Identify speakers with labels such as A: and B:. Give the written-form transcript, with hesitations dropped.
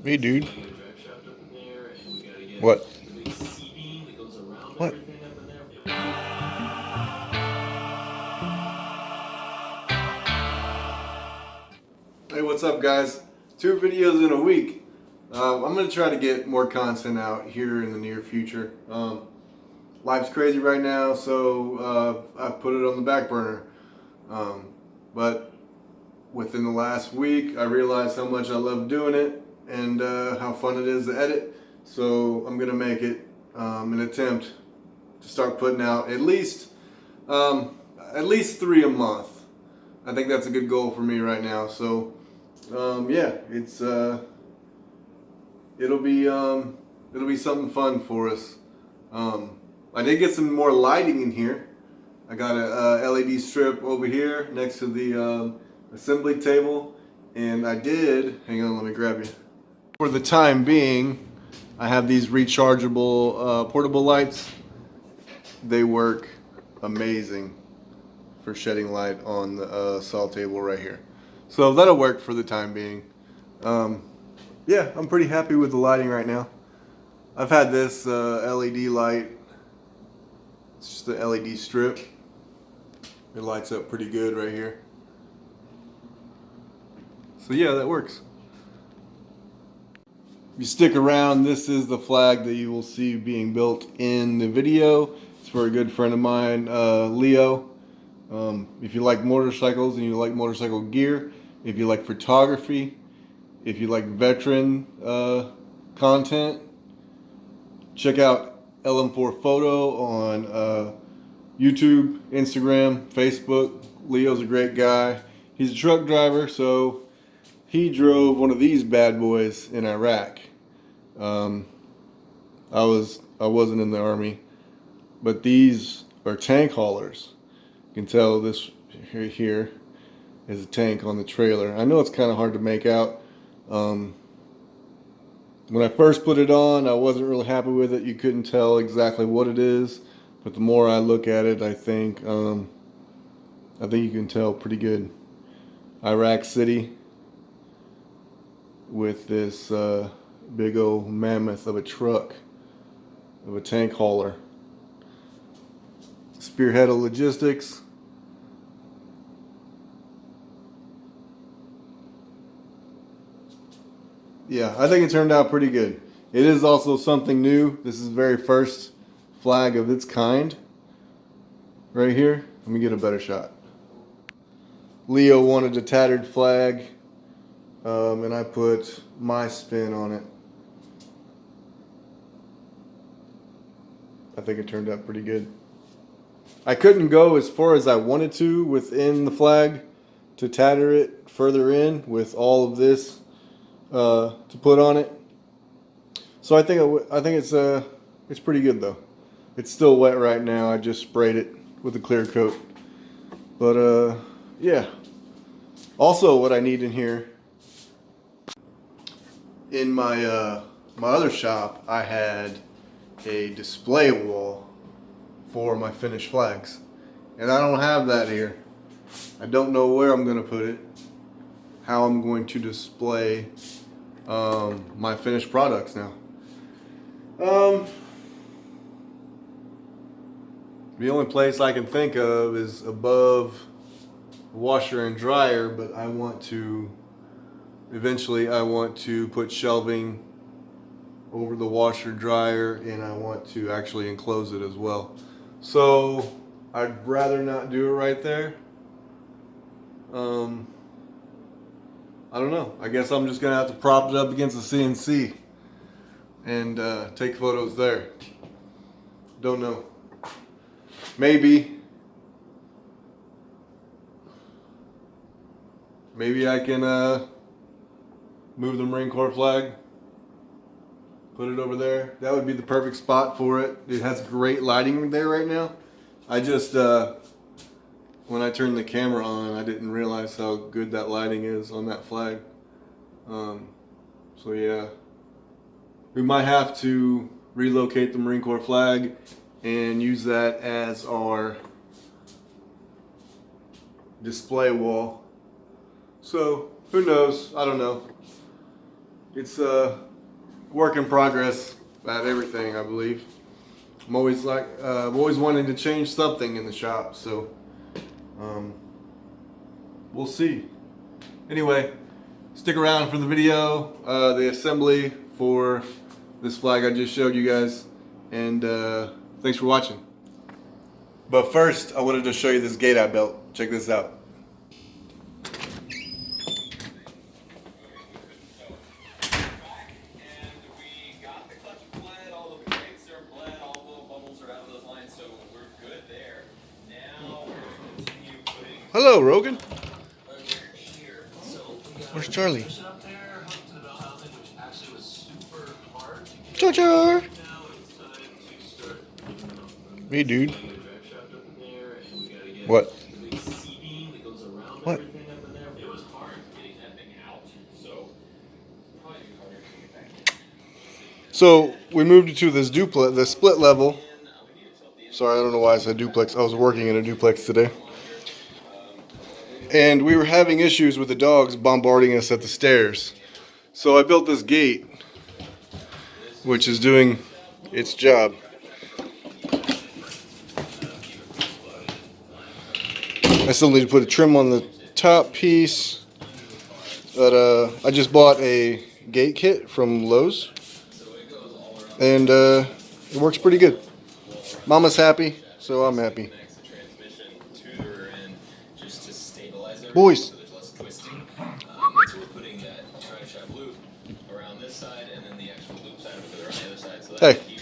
A: Hey, dude. What? What? Hey, what's up, guys? 2 videos in a week. I'm gonna try to get more content out here in the near future. Life's crazy right now, so I've put it on the back burner. But within the last week, I realized how much I love doing it and how fun it is to edit. So I'm gonna make it an attempt to start putting out at least 3 a month. I think that's a good goal for me right now. So yeah, it'll be something fun for us. I did get some more lighting in here. I got a LED strip over here next to the assembly table, and hang on, let me grab you. For the time being, I have these rechargeable portable lights. They work amazing for shedding light on the saw table right here. So that'll work for the time being. Yeah, I'm pretty happy with the lighting right now. I've had this LED light. It's just the LED strip. It lights up pretty good right here. So yeah, that works. If you stick around, this is the flag that you will see being built in the video. It's for a good friend of mine, Leo. If you like motorcycles and you like motorcycle gear, if you like photography, if you like veteran content, check out LM4 Photo on YouTube, Instagram, Facebook. Leo's a great guy. He's a truck driver, so he drove one of these bad boys in Iraq. I wasn't in the army, but these are tank haulers. You can tell this here is a tank on the trailer. I know it's kind of hard to make out. When I first put it on, I wasn't really happy with it. You couldn't tell exactly what it is, but the more I look at it, I think you can tell pretty good. Iraq City with this big old mammoth of a truck, of a tank hauler. Spearhead of logistics. Yeah, I think it turned out pretty good. It is also something new. This is the very first flag of its kind. Right here. Let me get a better shot. Leo wanted a tattered flag, and I put my spin on it. I think it turned out pretty good. I couldn't go as far as I wanted to within the flag to tatter it further in with all of this to put on it. So I think it's pretty good though. It's still wet right now. I just sprayed it with a clear coat. But yeah. Also, what I need in here, in my my other shop, I had a display wall for my finished flags, and I don't have that here. I don't know where I'm going to put it, how I'm going to display my finished products now. The only place I can think of is above the washer and dryer, but eventually I want to put shelving over the washer dryer, and I want to actually enclose it as well. So I'd rather not do it right there. I don't know. I guess I'm just gonna have to prop it up against the CNC and take photos there. Don't know. Maybe I can move the Marine Corps flag, put it over there. That would be the perfect spot for it. It has great lighting there right now. I just when I turned the camera on, I didn't realize how good that lighting is on that flag. So yeah, we might have to relocate the Marine Corps flag and use that as our display wall. So who knows? I don't know. It's a work in progress about everything, I believe. I'm always wanting to change something in the shop, so we'll see. Anyway, stick around for the video, the assembly for this flag I just showed you guys, and thanks for watching. But first, I wanted to show you this gate I built. Check this out. Hello, Rogan. Where's Charlie? Jar. Hey, dude. What? What? So we moved it to this duplex, the split level. Sorry, I don't know why I said duplex. I was working in a duplex today. And we were having issues with the dogs bombarding us at the stairs. So I built this gate, which is doing its job. I still need to put a trim on the top piece. But I just bought a gate kit from Lowe's. And it works pretty good. Mama's happy, so I'm happy. Boys. Hey.